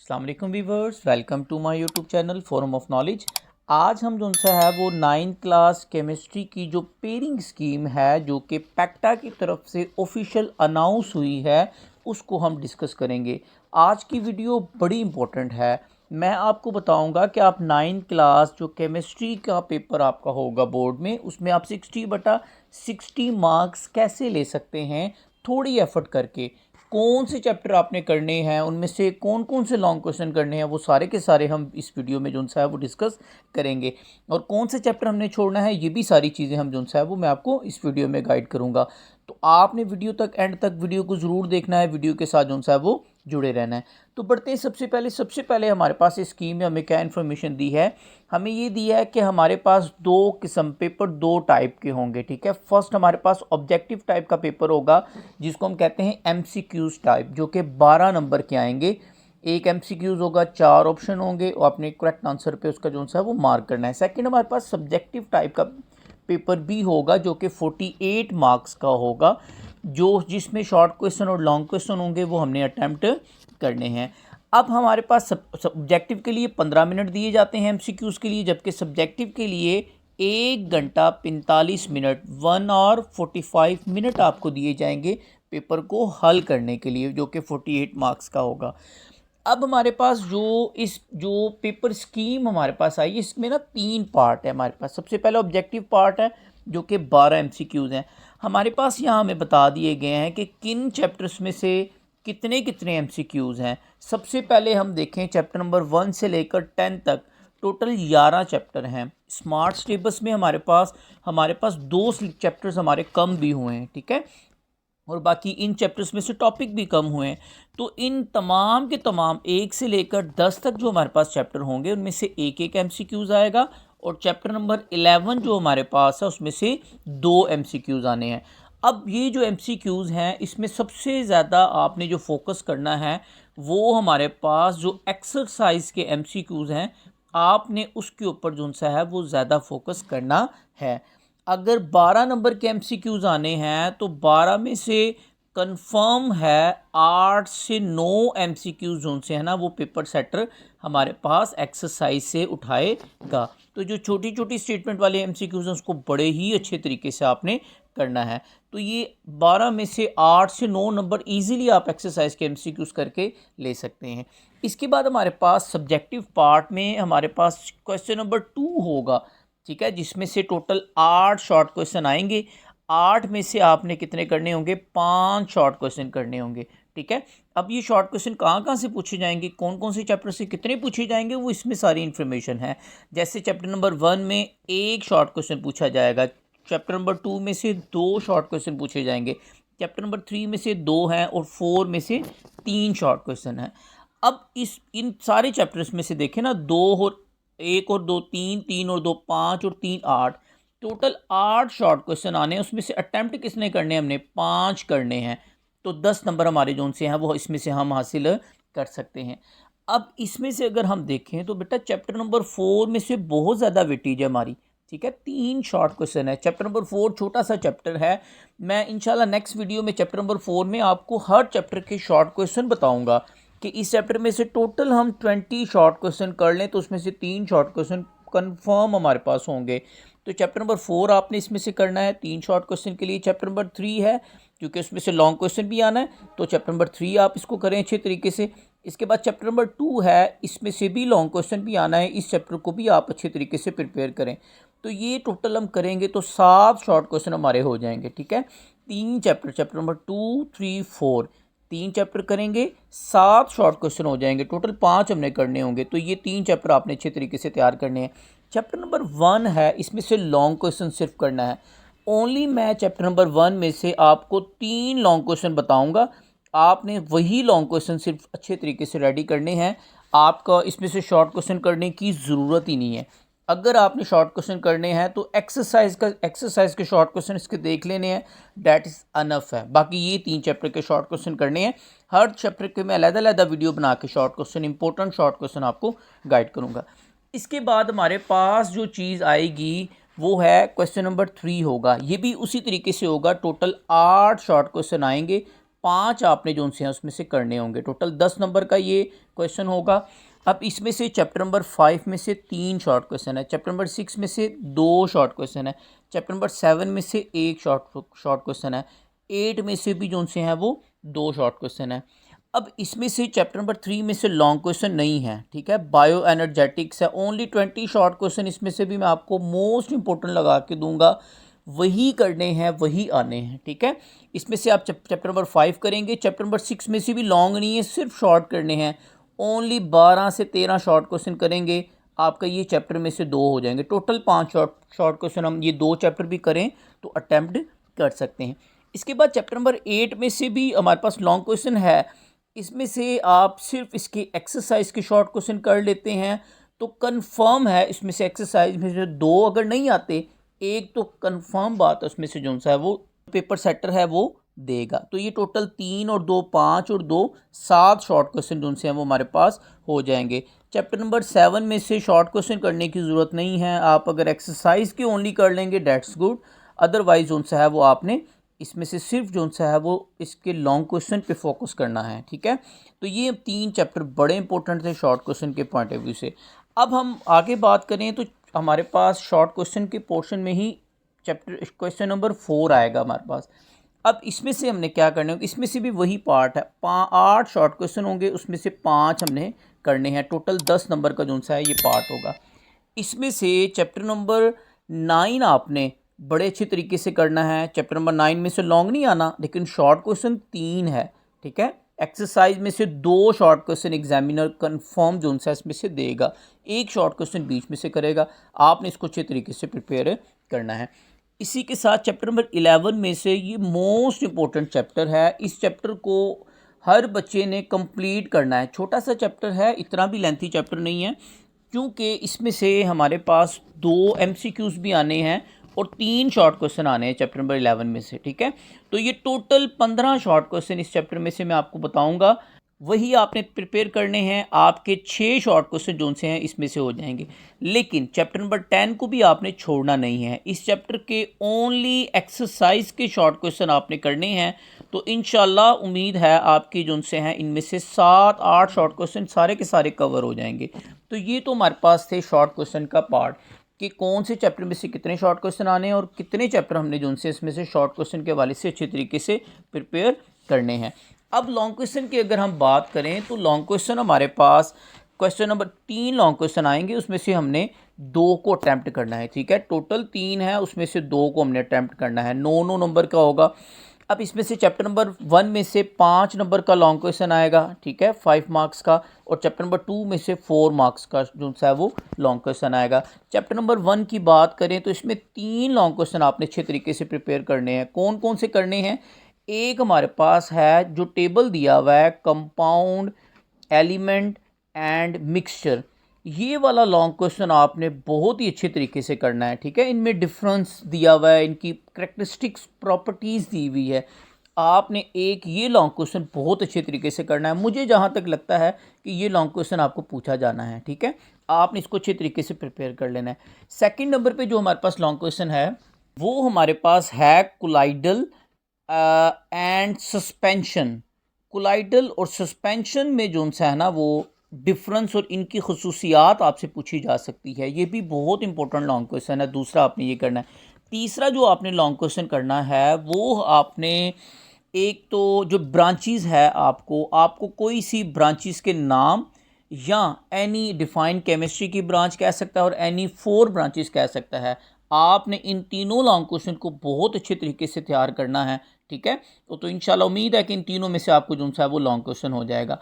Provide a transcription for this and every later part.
अस्सलाम वालेकुम viewers, welcome to my YouTube channel forum of knowledge. आज हम जो सा है वो 9th क्लास केमिस्ट्री की जो पेयरिंग स्कीम है जो कि पैक्टा की तरफ से ऑफिशियल अनाउंस हुई है उसको हम डिस्कस करेंगे। आज की वीडियो बड़ी इंपॉर्टेंट है। मैं आपको बताऊंगा कि आप 9th क्लास जो केमिस्ट्री का पेपर आपका होगा बोर्ड में, उसमें आप 60/60 मार्क्स कैसे ले सकते हैं थोड़ी एफर्ट करके। कौन से चैप्टर आपने करने हैं, उनमें से कौन कौन से लॉन्ग क्वेश्चन करने हैं, वो सारे के सारे हम इस वीडियो में जो सा है वो डिस्कस करेंगे। और कौन से चैप्टर हमने छोड़ना है, ये भी सारी चीज़ें हम जो सा है वो मैं आपको इस वीडियो में गाइड करूँगा। तो आपने वीडियो तक एंड तक वीडियो को ज़रूर देखना है, वीडियो के साथ जो सा है वो जुड़े रहना है। तो बढ़ते हैं सबसे पहले हमारे पास इस स्कीम में हमें क्या इन्फॉर्मेशन दी है। हमें ये दिया है कि हमारे पास दो किस्म पेपर दो टाइप के होंगे, ठीक है। फर्स्ट हमारे पास ऑब्जेक्टिव टाइप का पेपर होगा जिसको हम कहते हैं एमसीक्यूज टाइप, जो कि 12 नंबर के आएंगे। एक एमसीक्यूज होगा, 4 ऑप्शन होंगे और अपने करेक्ट आंसर पे उसका जो सा है वो मार्क करना है। सेकंड हमारे पास सब्जेक्टिव टाइप का पेपर भी होगा जो कि 48 मार्क्स का होगा, जिसमें शॉर्ट क्वेश्चन और लॉन्ग क्वेश्चन होंगे, वो हमने अटैम्प्ट करने हैं। अब हमारे पास सब्जेक्टिव के लिए 15 मिनट दिए जाते हैं एमसीक्यूज़ के लिए, जबकि सब्जेक्टिव के लिए 1 घंटा 45 मिनट 1 और 45 मिनट आपको दिए जाएंगे पेपर को हल करने के लिए, जो कि 48 मार्क्स का होगा। अब हमारे पास जो पेपर स्कीम हमारे पास आई, इसमें ना 3 पार्ट है हमारे पास। सबसे पहले ऑब्जेक्टिव पार्ट है जो कि 12 एमसीक्यूज़ हैं हमारे पास। यहाँ हमें बता दिए गए हैं कि किन चैप्टर्स में से कितने कितने एमसीक्यूज़ हैं। सबसे पहले हम देखें चैप्टर नंबर 1 से लेकर 10 तक टोटल 11 चैप्टर हैं। स्मार्ट सिलेबस में हमारे पास 2 चैप्टर्स हमारे कम भी हुए हैं, ठीक है, और बाकी इन चैप्टर्स में से टॉपिक भी कम हुए हैं। तो इन तमाम के तमाम 1 से लेकर 10 तक जो हमारे पास चैप्टर होंगे उनमें से एक एक एमसीक्यूज़ आएगा, और चैप्टर नंबर 11 जो हमारे पास है उसमें से 2 एमसीक्यूज़ आने हैं। अब ये जो एमसीक्यूज़ हैं इसमें सबसे ज़्यादा आपने जो फोकस करना है वो हमारे पास जो एक्सरसाइज के एमसीक्यूज़ हैं, आपने उसके ऊपर जो सा है वो ज़्यादा फोकस करना है। अगर 12 नंबर के एमसीक्यूज़ आने हैं तो 12 में से कंफर्म है 8 से 9 एमसीक्यूज़ जोन से है ना वो पेपर सेटर हमारे पास एक्सरसाइज से उठाएगा। तो जो छोटी छोटी स्टेटमेंट वाले एमसीक्यूज़ हैं उसको बड़े ही अच्छे तरीके से आपने करना है। तो ये 12 में से 8 से 9 नंबर इजीली आप एक्सरसाइज के एमसीक्यूज़ करके ले सकते हैं। इसके बाद हमारे पास सब्जेक्टिव पार्ट में हमारे पास क्वेश्चन नंबर 2 होगा, ठीक है, जिसमें से टोटल 8 शॉर्ट क्वेश्चन आएंगे। 8 में से आपने कितने करने होंगे, 5 शॉर्ट क्वेश्चन करने होंगे, ठीक है। अब ये शॉर्ट क्वेश्चन कहाँ से पूछे जाएंगे, कौन कौन से चैप्टर से कितने पूछे जाएंगे, वो इसमें सारी इन्फॉर्मेशन है। जैसे चैप्टर नंबर 1 में एक शॉर्ट क्वेश्चन पूछा जाएगा, चैप्टर नंबर 2 में से 2 शॉर्ट क्वेश्चन पूछे जाएंगे, चैप्टर नंबर 3 में से 2 हैं और 4 में से 3 शॉर्ट क्वेश्चन हैं। अब इन सारे चैप्टर्स में से देखें ना, 2 और 1 और 2 3, 3 और 2 5 और 3 8, टोटल 8 शॉर्ट क्वेश्चन आने हैं। उसमें से अटैम्प्ट किसने करने हैं, हमने 5 करने हैं। तो 10 नंबर हमारे जोन से हैं वो इसमें से हम हासिल कर सकते हैं। अब इसमें से अगर हम देखें तो बेटा चैप्टर नंबर 4 में से बहुत ज़्यादा वेटेज है हमारी, ठीक है, 3 शॉर्ट क्वेश्चन है। चैप्टर नंबर 4 छोटा सा चैप्टर है। मैं इंशाल्लाह नेक्स्ट वीडियो में चैप्टर नंबर 4 में आपको हर चैप्टर के शॉर्ट क्वेश्चन बताऊंगा कि इस चैप्टर में से टोटल हम 20 शॉर्ट क्वेश्चन कर लें तो उसमें से 3 शॉर्ट क्वेश्चन कंफर्म हमारे पास होंगे। तो चैप्टर नंबर 4 आपने इसमें से करना है 3 शॉर्ट क्वेश्चन के लिए। चैप्टर नंबर 3 है क्योंकि उसमें से लॉन्ग क्वेश्चन भी आना है, तो चैप्टर नंबर 3 आप इसको करें अच्छे तरीके से। इसके बाद चैप्टर नंबर 2 है, इसमें से भी लॉन्ग क्वेश्चन भी आना है, इस चैप्टर को भी आप अच्छे तरीके से प्रिपेयर करें। तो ये टोटल हम करेंगे तो 7 शॉर्ट क्वेश्चन हमारे हो जाएंगे, ठीक है। 3 चैप्टर नंबर 2 3 4 3 चैप्टर करेंगे, 7 शॉर्ट क्वेश्चन हो जाएंगे, टोटल 5 हमने करने होंगे। तो ये 3 चैप्टर आपने अच्छे तरीके से तैयार करने हैं। चैप्टर नंबर 1 है, इसमें से लॉन्ग क्वेश्चन सिर्फ करना है। ओनली मैं चैप्टर नंबर 1 में से आपको 3 लॉन्ग क्वेश्चन बताऊंगा, आपने वही लॉन्ग क्वेश्चन सिर्फ अच्छे तरीके से रेडी करने हैं। आपका इसमें से शॉर्ट क्वेश्चन करने की ज़रूरत ही नहीं है। अगर आपने शॉर्ट क्वेश्चन करने हैं तो एक्सरसाइज के शॉर्ट क्वेश्चन इसके देख लेने हैं, डैट इज़ अनफ है। बाकी ये 3 चैप्टर के शॉर्ट क्वेश्चन करने हैं। हर चैप्टर के मैं अलग-अलग वीडियो बना के short question, important short question आपको गाइड करूँगा। इसके बाद हमारे पास जो चीज़ आएगी वो है क्वेश्चन नंबर 3 होगा। ये भी उसी तरीके से होगा, टोटल 8 शॉर्ट क्वेश्चन आएंगे, 5 आपने जो उनसे हैं उसमें से करने होंगे। टोटल 10 नंबर का ये क्वेश्चन होगा। अब इसमें से चैप्टर नंबर 5 में से 3 शॉर्ट क्वेश्चन है, चैप्टर नंबर 6 में से 2 शॉर्ट क्वेश्चन है, चैप्टर नंबर 7 में से 1 शॉर्ट क्वेश्चन है, 8 में से भी जो उनसे हैं वो 2 शॉर्ट क्वेश्चन है। अब इसमें से चैप्टर नंबर 3 में से लॉन्ग क्वेश्चन नहीं है, ठीक है, बायो एनर्जेटिक्स है, ओनली 20 शॉर्ट क्वेश्चन इसमें से भी मैं आपको मोस्ट इंपॉर्टेंट लगा के दूंगा, वही करने हैं वही आने हैं, ठीक है। इसमें से आप चैप्टर नंबर 5 करेंगे, चैप्टर नंबर 6 में से भी लॉन्ग नहीं है, सिर्फ शॉर्ट करने हैं, ओनली 12 से 13 शॉर्ट क्वेश्चन करेंगे, आपका ये चैप्टर में से 2 हो जाएंगे। टोटल 5 शॉर्ट क्वेश्चन हम ये 2 चैप्टर भी करें तो अटैम्प्ट कर सकते हैं। इसके बाद चैप्टर नंबर 8 में से भी हमारे पास लॉन्ग क्वेश्चन है, इसमें से आप सिर्फ इसके एक्सरसाइज के शॉर्ट क्वेश्चन कर लेते हैं तो कंफर्म है इसमें से एक्सरसाइज में से 2 अगर नहीं आते, एक तो कंफर्म बात है उसमें से जो सा है वो पेपर सेटर है वो देगा। तो ये टोटल 3 और 2 5 और 2 7 शॉर्ट क्वेश्चन जो हैं वो हमारे पास हो जाएंगे। चैप्टर नंबर 7 में से शॉर्ट क्वेश्चन करने की ज़रूरत नहीं है, आप अगर एक्सरसाइज के ओनली कर लेंगे डेट्स गुड, अदरवाइज जो सा है वो आपने इसमें से सिर्फ जो सा है वो इसके लॉन्ग क्वेश्चन पे फोकस करना है, ठीक है। तो ये 3 चैप्टर बड़े इंपॉर्टेंट थे शॉर्ट क्वेश्चन के पॉइंट ऑफ व्यू से। अब हम आगे बात करें तो हमारे पास शॉर्ट क्वेश्चन के पोर्शन में ही चैप्टर क्वेश्चन नंबर 4 आएगा हमारे पास। अब इसमें से हमने क्या करना है, इसमें से भी वही पार्ट है, 8 शॉर्ट क्वेश्चन होंगे, उसमें से 5 हमने करने हैं, टोटल 10 नंबर का जो सा है ये पार्ट होगा। इसमें से चैप्टर नंबर 9 आपने बड़े अच्छे तरीके से करना है। चैप्टर नंबर 9 में से लॉन्ग नहीं आना, लेकिन शॉर्ट क्वेश्चन 3 है, ठीक है। एक्सरसाइज में से 2 शॉर्ट क्वेश्चन एग्जामिनर कंफर्म जो सा इसमें से देगा, एक शॉर्ट क्वेश्चन बीच में से करेगा, आपने इसको अच्छे तरीके से प्रिपेयर करना है। इसी के साथ चैप्टर नंबर 11 में से ये मोस्ट इंपॉर्टेंट चैप्टर है, इस चैप्टर को हर बच्चे ने कंप्लीट करना है। छोटा सा चैप्टर है, इतना भी लेंथी चैप्टर नहीं है, क्योंकि इसमें से हमारे पास 2 MCQs भी आने हैं और 3 शॉर्ट क्वेश्चन आने हैं चैप्टर नंबर 11 में से, ठीक है। तो ये टोटल 15 शॉर्ट क्वेश्चन इस चैप्टर में से मैं आपको बताऊंगा, वही आपने प्रिपेयर करने हैं, आपके 6 शॉर्ट क्वेश्चन जो से हैं इसमें से हो जाएंगे। लेकिन चैप्टर नंबर 10 को भी आपने छोड़ना नहीं है, इस चैप्टर के ओनली एक्सरसाइज के शॉर्ट क्वेश्चन आपने करने हैं। तो इंशाल्लाह उम्मीद है आपकी जो से हैं इनमें से 7-8 शॉर्ट क्वेश्चन सारे के सारे कवर हो जाएंगे। तो ये तो हमारे पास थे शॉर्ट क्वेश्चन का पार्ट कि कौन से चैप्टर में से कितने शॉर्ट क्वेश्चन आने हैं और कितने चैप्टर हमने जो उनसे इसमें से शॉर्ट क्वेश्चन के हवाले से अच्छे तरीके से प्रिपेयर करने हैं। अब लॉन्ग क्वेश्चन की अगर हम बात करें तो लॉन्ग क्वेश्चन हमारे पास क्वेश्चन नंबर 3 लॉन्ग क्वेश्चन आएंगे, उसमें से हमने 2 को अटैम्प्ट करना है, ठीक है। टोटल 3 है, उसमें से 2 को हमने अटैम्प्ट करना है, 9 नंबर का होगा। अब इसमें से चैप्टर नंबर 1 में से 5 नंबर का लॉन्ग क्वेश्चन आएगा, ठीक है, 5 मार्क्स का, और चैप्टर नंबर 2 में से 4 मार्क्स का जो सा है वो लॉन्ग क्वेश्चन आएगा। चैप्टर नंबर 1 की बात करें तो इसमें 3 लॉन्ग क्वेश्चन आपने अच्छे तरीके से प्रिपेयर करने हैं। कौन कौन से करने हैं, एक हमारे पास है जो टेबल दिया हुआ है कंपाउंड, एलिमेंट एंड मिक्सचर, ये वाला लॉन्ग क्वेश्चन आपने बहुत ही अच्छे तरीके से करना है, ठीक है। इनमें डिफरेंस दिया हुआ है, इनकी करेक्टरिस्टिक्स प्रॉपर्टीज़ दी हुई है, आपने एक ये लॉन्ग क्वेश्चन बहुत अच्छे तरीके से करना है। मुझे जहाँ तक लगता है कि ये लॉन्ग क्वेश्चन आपको पूछा जाना है, ठीक है, आपने इसको अच्छे तरीके से प्रिपेयर कर लेना है। सेकेंड नंबर पर जो हमारे पास लॉन्ग क्वेश्चन है वो हमारे पास है कोलाइडल एंड सस्पेंशन। कोलाइडल और सस्पेंशन में जो सा है ना वो डिफरेंस और इनकी खसूसियात आपसे पूछी जा सकती है, ये भी बहुत इंपॉर्टेंट लॉन्ग क्वेश्चन है। दूसरा आपने ये करना है। तीसरा जो आपने लॉन्ग क्वेश्चन करना है वो आपने एक तो जो ब्रांचेस है, आपको कोई सी ब्रांचेस के नाम या एनी डिफाइंड केमिस्ट्री की ब्रांच कह सकता है और एनी 4 ब्रांचेस कह सकता है, आपने इन तीनों लॉन्ग क्वेश्चन को बहुत अच्छे तरीके से तैयार करना है, ठीक है। तो इंशाल्लाह उम्मीद है कि इन तीनों में से आपको जो सा है वो लॉन्ग क्वेश्चन हो जाएगा।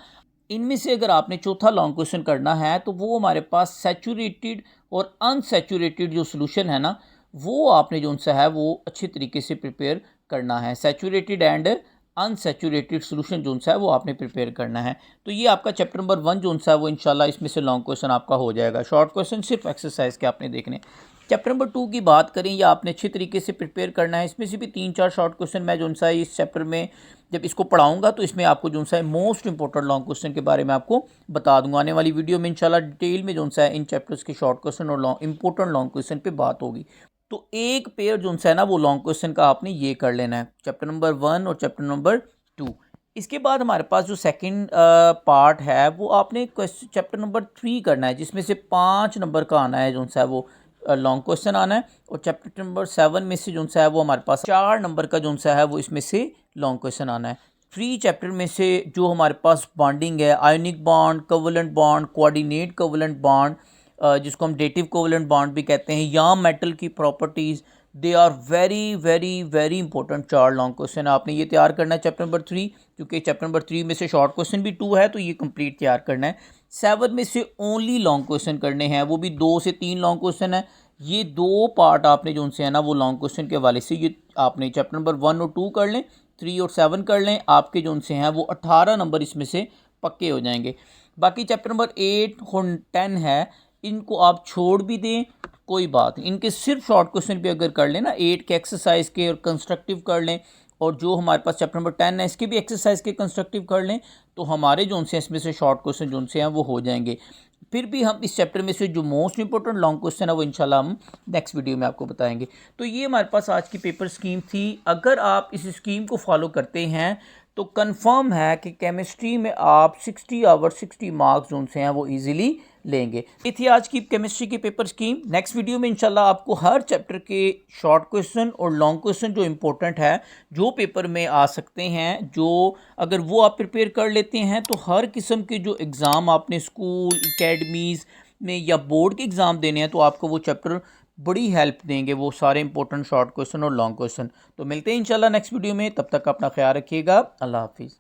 इनमें से अगर आपने चौथा लॉन्ग क्वेश्चन करना है तो वो हमारे पास सैचुरेटेड और अनसैचुरेटेड जो सोल्यूशन है ना, वो आपने जो सा है वो अच्छे तरीके से प्रिपेयर करना है। सैचुरेटेड एंड अनसैचुरेटेड सोल्यूशन जो सा है वो आपने प्रिपेयर करना है। तो ये आपका चैप्टर नंबर 1 जो सा है वो इंशाल्लाह इसमें से लॉन्ग क्वेश्चन आपका हो जाएगा। शॉर्ट क्वेश्चन सिर्फ एक्सरसाइज के आपने देखने। चैप्टर नंबर 2 की बात करें, या आपने अच्छे तरीके से प्रिपेयर करना है, इसमें से भी 3-4 शॉर्ट क्वेश्चन मैं जो सा इस चैप्टर में जब इसको पढ़ाऊंगा तो इसमें आपको जो सा है मोस्ट इंपॉर्टेंट लॉन्ग क्वेश्चन के बारे में आपको बता दूंगा। आने वाली वीडियो में इंशाल्लाह डिटेल में जो सा है इन चैप्टर्स के शॉर्ट क्वेश्चन और इंपॉर्टेंट लॉन्ग क्वेश्चन पे बात होगी। तो एक पेयर जो सा है ना वो लॉन्ग क्वेश्चन का आपने ये कर लेना है, चैप्टर नंबर 1 और चैप्टर नंबर 2। इसके बाद हमारे पास जो सेकंड पार्ट है वो आपने क्वेश्चन चैप्टर नंबर 3 करना है, जिसमें से 5 नंबर का आना है, जो सा है वो लॉन्ग क्वेश्चन आना है। और चैप्टर नंबर 7 में से जो सा है वो हमारे पास 4 नंबर का जो सा है वो इसमें से लॉन्ग क्वेश्चन आना है। 3 चैप्टर में से जो हमारे पास बॉन्डिंग है, ionic bond, covalent bond, coordinate covalent bond, जिसको हम डेटिव कोवलेंट बॉन्ड भी कहते हैं, या मेटल की properties, they are very very very important 4 long question आपने ये तैयार करना है चैप्टर नंबर 3, क्योंकि चैप्टर नंबर 3 में से शॉर्ट क्वेश्चन भी 2 है, तो ये कंप्लीट तैयार करना है। 7 में से ओनली लॉन्ग क्वेश्चन करने हैं, वो भी 2 से 3 लॉन्ग क्वेश्चन है। ये 2 पार्ट आपने जो उनसे है ना वो लॉन्ग क्वेश्चन के हवाले से ये आपने चैप्टर नंबर 1 और 2 कर लें, 3 और 7 कर लें, आपके जो उनसे हैं वो 18 नंबर इसमें से पक्के हो जाएंगे। बाकी चैप्टर नंबर 8 और 10 है, इनको आप छोड़ भी दें, कोई बात नहीं, इनके सिर्फ शॉर्ट क्वेश्चन भी अगर कर लें ना, 8 के एक्सरसाइज के और कंस्ट्रक्टिव कर लें, और जो हमारे पास चैप्टर नंबर 10 है इसके भी एक्सरसाइज के कंस्ट्रक्टिव कर लें, तो हमारे जो उनसे इसमें से शॉर्ट क्वेश्चन जो उनसे हैं वो हो जाएंगे। फिर भी हम इस चैप्टर में से जो मोस्ट इंपॉर्टेंट लॉन्ग क्वेश्चन है वो इंशाल्लाह हम नेक्स्ट वीडियो में आपको बताएंगे। तो ये हमारे पास आज की पेपर स्कीम थी। अगर आप इस स्कीम को फॉलो करते हैं तो कंफर्म है कि केमिस्ट्री में आप 60 आवर 60 मार्क्स जो उनसे हैं वो इजीली लेंगे। ये थी आज की केमिस्ट्री की पेपर स्कीम। नेक्स्ट वीडियो में इंशाल्लाह आपको हर चैप्टर के शॉर्ट क्वेश्चन और लॉन्ग क्वेश्चन जो इंपॉर्टेंट है, जो पेपर में आ सकते हैं, जो अगर वो आप प्रिपेयर कर लेते हैं तो हर किस्म के जो एग्ज़ाम आपने स्कूल, एकेडमीज़ में या बोर्ड के एग्ज़ाम देने हैं तो आपको वो चैप्टर बड़ी हेल्प देंगे, वो सारे इंपॉर्टेंट शॉर्ट क्वेश्चन और लॉन्ग क्वेश्चन। तो मिलते हैं इंशाल्लाह नेक्स्ट वीडियो में, तब तक अपना ख्याल रखिएगा। अल्लाह हाफिज़।